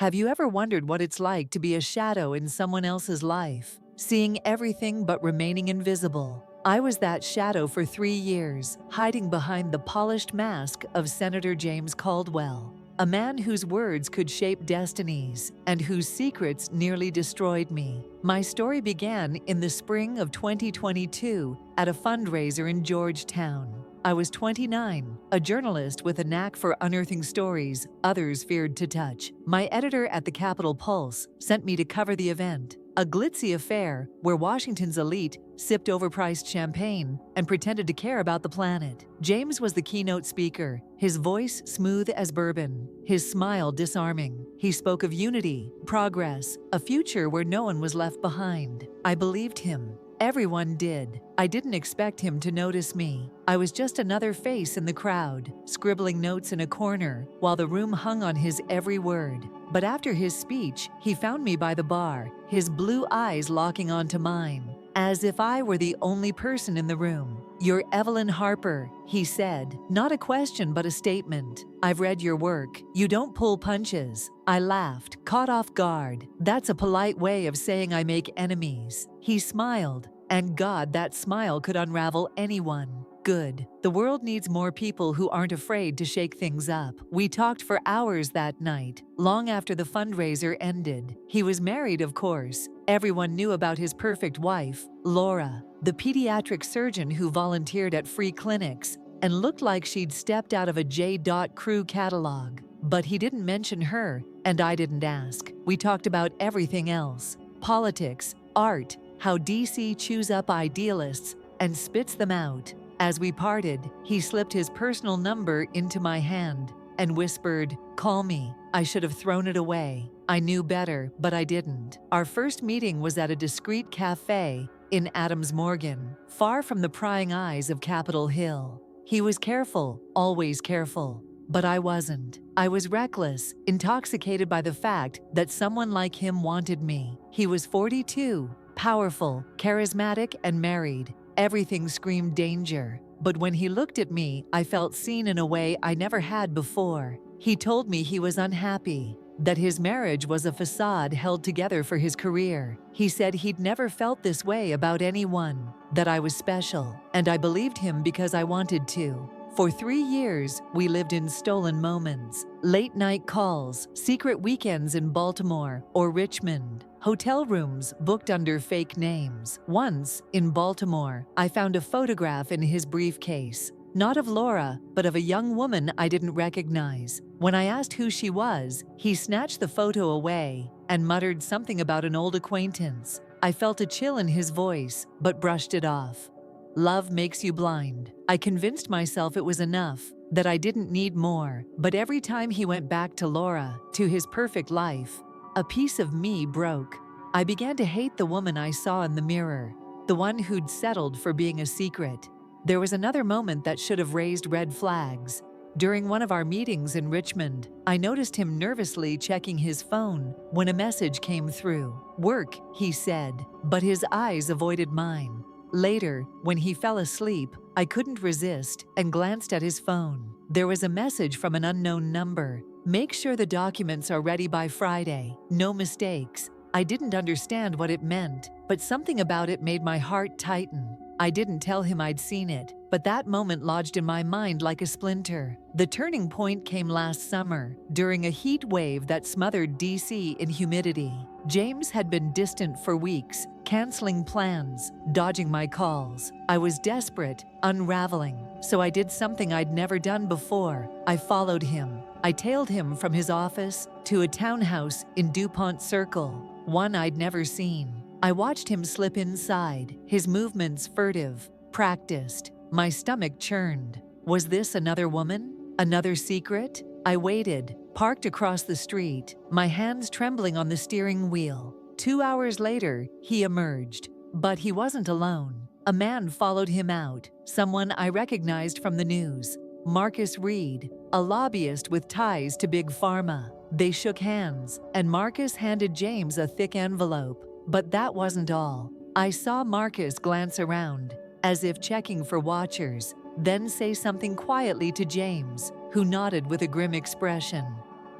Have you ever wondered what it's like to be a shadow in someone else's life, seeing everything but remaining invisible? I was that shadow for 3 years, hiding behind the polished mask of Senator James Caldwell, a man whose words could shape destinies and whose secrets nearly destroyed me. My story began in the spring of 2022 at a fundraiser in Georgetown. I was 29, a journalist with a knack for unearthing stories others feared to touch. My editor at the Capitol Pulse sent me to cover the event, a glitzy affair where Washington's elite sipped overpriced champagne and pretended to care about the planet. James was the keynote speaker, his voice smooth as bourbon, his smile disarming. He spoke of unity, progress, a future where no one was left behind. I believed him. Everyone did. I didn't expect him to notice me. I was just another face in the crowd, scribbling notes in a corner while the room hung on his every word. But after his speech, he found me by the bar, his blue eyes locking onto mine, as if I were the only person in the room. "You're Evelyn Harper," he said. Not a question, but a statement. "I've read your work. You don't pull punches." I laughed, caught off guard. That's a polite way of saying I make enemies. He smiled, and God, that smile could unravel anyone. Good. The world needs more people who aren't afraid to shake things up. We talked for hours that night, long after the fundraiser ended. He was married, of course. Everyone knew about his perfect wife, Laura, the pediatric surgeon who volunteered at free clinics and looked like she'd stepped out of a J. Crew catalog. But he didn't mention her, and I didn't ask. We talked about everything else: politics, art, how DC chews up idealists and spits them out. As we parted, he slipped his personal number into my hand and whispered, "Call me." I should have thrown it away. I knew better, but I didn't. Our first meeting was at a discreet cafe in Adams Morgan, far from the prying eyes of Capitol Hill. He was careful, always careful. But I wasn't. I was reckless, intoxicated by the fact that someone like him wanted me. He was 42, powerful, charismatic, and married. Everything screamed danger. But when he looked at me, I felt seen in a way I never had before. He told me he was unhappy, that his marriage was a facade held together for his career. He said he'd never felt this way about anyone, that I was special, and I believed him because I wanted to. For 3 years, we lived in stolen moments, late-night calls, secret weekends in Baltimore or Richmond, hotel rooms booked under fake names. Once, in Baltimore, I found a photograph in his briefcase, not of Laura, but of a young woman I didn't recognize. When I asked who she was, he snatched the photo away and muttered something about an old acquaintance. I felt a chill in his voice, but brushed it off. Love makes you blind. I convinced myself it was enough, that I didn't need more. But every time he went back to Laura, to his perfect life, a piece of me broke. I began to hate the woman I saw in the mirror, the one who'd settled for being a secret. There was another moment that should have raised red flags. During one of our meetings in Richmond, I noticed him nervously checking his phone when a message came through. "Work," he said, but his eyes avoided mine. Later, when he fell asleep, I couldn't resist and glanced at his phone. There was a message from an unknown number. "Make sure the documents are ready by Friday. No mistakes." I didn't understand what it meant, but something about it made my heart tighten. I didn't tell him I'd seen it, but that moment lodged in my mind like a splinter. The turning point came last summer, during a heat wave that smothered DC in humidity. James had been distant for weeks, canceling plans, dodging my calls. I was desperate, unraveling, so I did something I'd never done before. I followed him. I tailed him from his office to a townhouse in DuPont Circle, one I'd never seen. I watched him slip inside, his movements furtive, practiced. My stomach churned. Was this another woman? Another secret? I waited, parked across the street, my hands trembling on the steering wheel. 2 hours later, he emerged. But he wasn't alone. A man followed him out, someone I recognized from the news. Marcus Reed, a lobbyist with ties to Big Pharma. They shook hands, and Marcus handed James a thick envelope. But that wasn't all. I saw Marcus glance around, as if checking for watchers, then say something quietly to James, who nodded with a grim expression.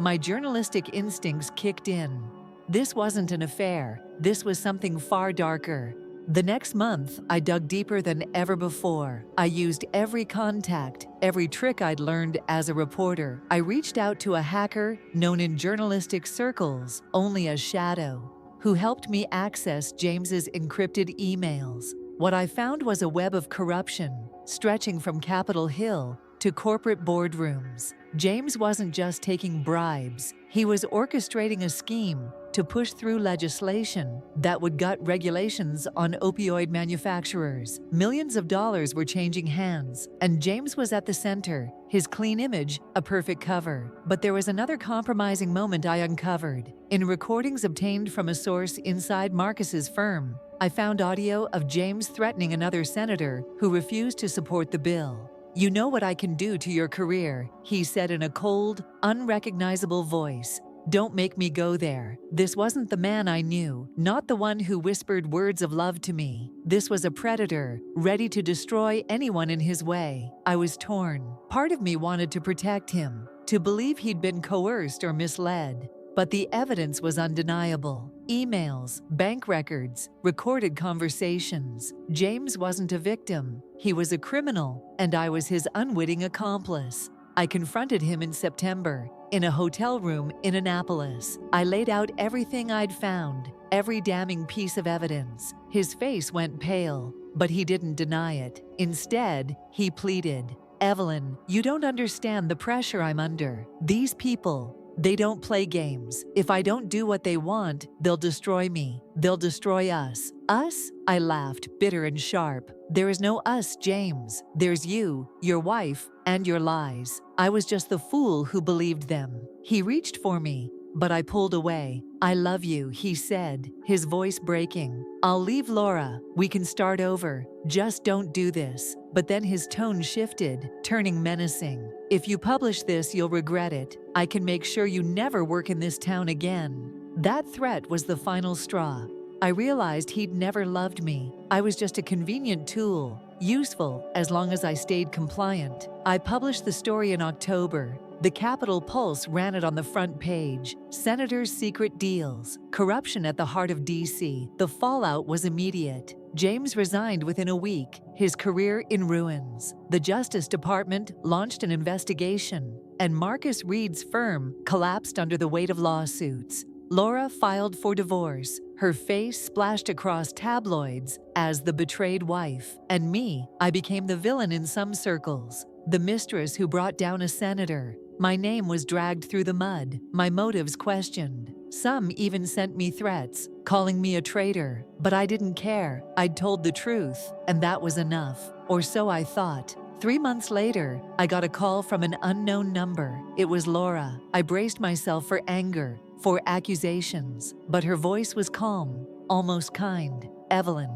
my journalistic instincts kicked in. This wasn't an affair. This was something far darker. The next month, I dug deeper than ever before. I used every contact, every trick I'd learned as a reporter. I reached out to a hacker known in journalistic circles only as Shadow, who helped me access James's encrypted emails. What I found was a web of corruption, stretching from Capitol Hill to corporate boardrooms. James wasn't just taking bribes. He was orchestrating a scheme to push through legislation that would gut regulations on opioid manufacturers. Millions of dollars were changing hands, and James was at the center, his clean image a perfect cover. But there was another compromising moment I uncovered. In recordings obtained from a source inside Marcus's firm, I found audio of James threatening another senator who refused to support the bill. "You know what I can do to your career," he said in a cold, unrecognizable voice. "Don't make me go there." This wasn't the man I knew, not the one who whispered words of love to me. This was a predator, ready to destroy anyone in his way. I was torn. Part of me wanted to protect him, to believe he'd been coerced or misled. But the evidence was undeniable. Emails, bank records, recorded conversations. James wasn't a victim. He was a criminal, and I was his unwitting accomplice. I confronted him in September, in a hotel room in Annapolis. I laid out everything I'd found, every damning piece of evidence. His face went pale, but he didn't deny it. Instead, he pleaded, "Evelyn, you don't understand the pressure I'm under. These people, they don't play games. If I don't do what they want, they'll destroy me. They'll destroy us." "Us?" I laughed, bitter and sharp. "There is no us, James. There's you, your wife, and your lies. I was just the fool who believed them." He reached for me, but I pulled away. "I love you," he said, his voice breaking. "I'll leave Laura. We can start over. Just don't do this." But then his tone shifted, turning menacing. "If you publish this, you'll regret it. I can make sure you never work in this town again." That threat was the final straw. I realized he'd never loved me. I was just a convenient tool, useful as long as I stayed compliant. I published the story in October. The Capitol Pulse ran it on the front page. Senators' secret deals, corruption at the heart of D.C. The fallout was immediate. James resigned within a week, his career in ruins. The Justice Department launched an investigation, and Marcus Reed's firm collapsed under the weight of lawsuits. Laura filed for divorce, her face splashed across tabloids as the betrayed wife. And me, I became the villain in some circles, the mistress who brought down a senator. My name was dragged through the mud, my motives questioned. Some even sent me threats, calling me a traitor. But I didn't care. I'd told the truth, and that was enough. Or so I thought. 3 months later, I got a call from an unknown number. It was Laura. I braced myself for anger, for accusations, but her voice was calm, almost kind. "Evelyn,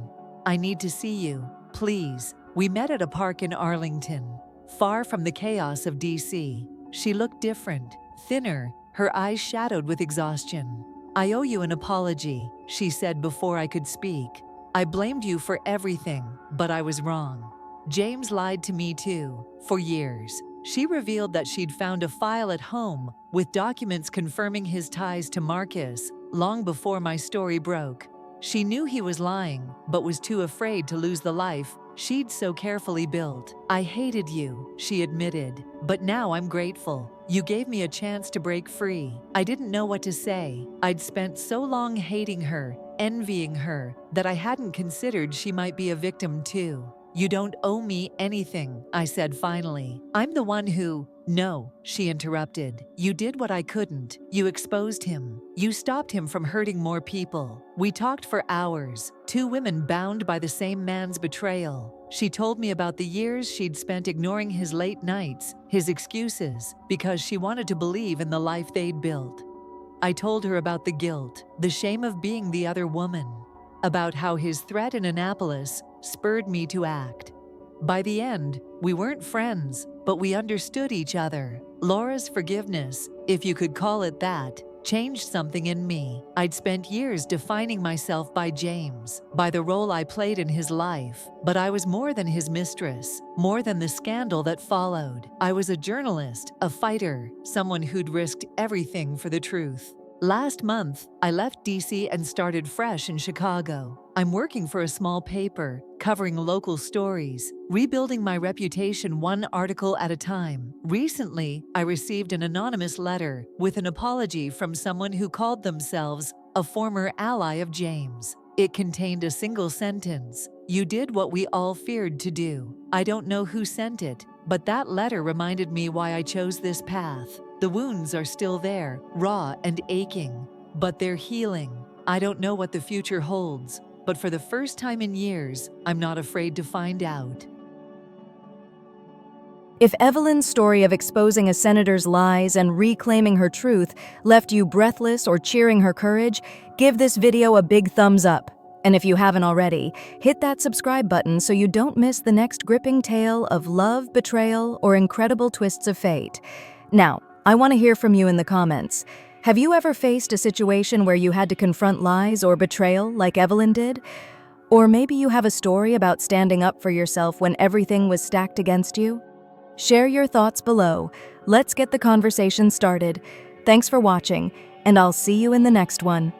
I need to see you, please." We met at a park in Arlington, far from the chaos of D.C. She looked different, thinner, her eyes shadowed with exhaustion. "I owe you an apology," she said before I could speak. "I blamed you for everything, but I was wrong. James lied to me too, for years." She revealed that she'd found a file at home with documents confirming his ties to Marcus long before my story broke. She knew he was lying, but was too afraid to lose the life she'd so carefully built. "I hated you," she admitted, "but now I'm grateful. You gave me a chance to break free." I didn't know what to say. I'd spent so long hating her, envying her, that I hadn't considered she might be a victim too. "You don't owe me anything," I said finally. "I'm the one who—" "No," she interrupted. "You did what I couldn't. You exposed him. You stopped him from hurting more people. We talked for hours, two women bound by the same man's betrayal." She told me about the years she'd spent ignoring his late nights, his excuses, because she wanted to believe in the life they'd built. I told her about the guilt, the shame of being the other woman, about how his threat in Annapolis spurred me to act. By the end, we weren't friends, but we understood each other. Laura's forgiveness, if you could call it that, changed something in me. I'd spent years defining myself by James, by the role I played in his life, but I was more than his mistress, more than the scandal that followed. I was a journalist, a fighter, someone who'd risked everything for the truth. Last month, I left DC and started fresh in Chicago. I'm working for a small paper, covering local stories, rebuilding my reputation one article at a time. Recently, I received an anonymous letter with an apology from someone who called themselves a former ally of James. It contained a single sentence: "You did what we all feared to do." I don't know who sent it, but that letter reminded me why I chose this path. The wounds are still there, raw and aching, but they're healing. I don't know what the future holds, but for the first time in years, I'm not afraid to find out. If Evelyn's story of exposing a senator's lies and reclaiming her truth left you breathless or cheering her courage, give this video a big thumbs up. And if you haven't already, hit that subscribe button so you don't miss the next gripping tale of love, betrayal, or incredible twists of fate. Now, I want to hear from you in the comments. Have you ever faced a situation where you had to confront lies or betrayal like Evelyn did? Or maybe you have a story about standing up for yourself when everything was stacked against you? Share your thoughts below. Let's get the conversation started. Thanks for watching, and I'll see you in the next one.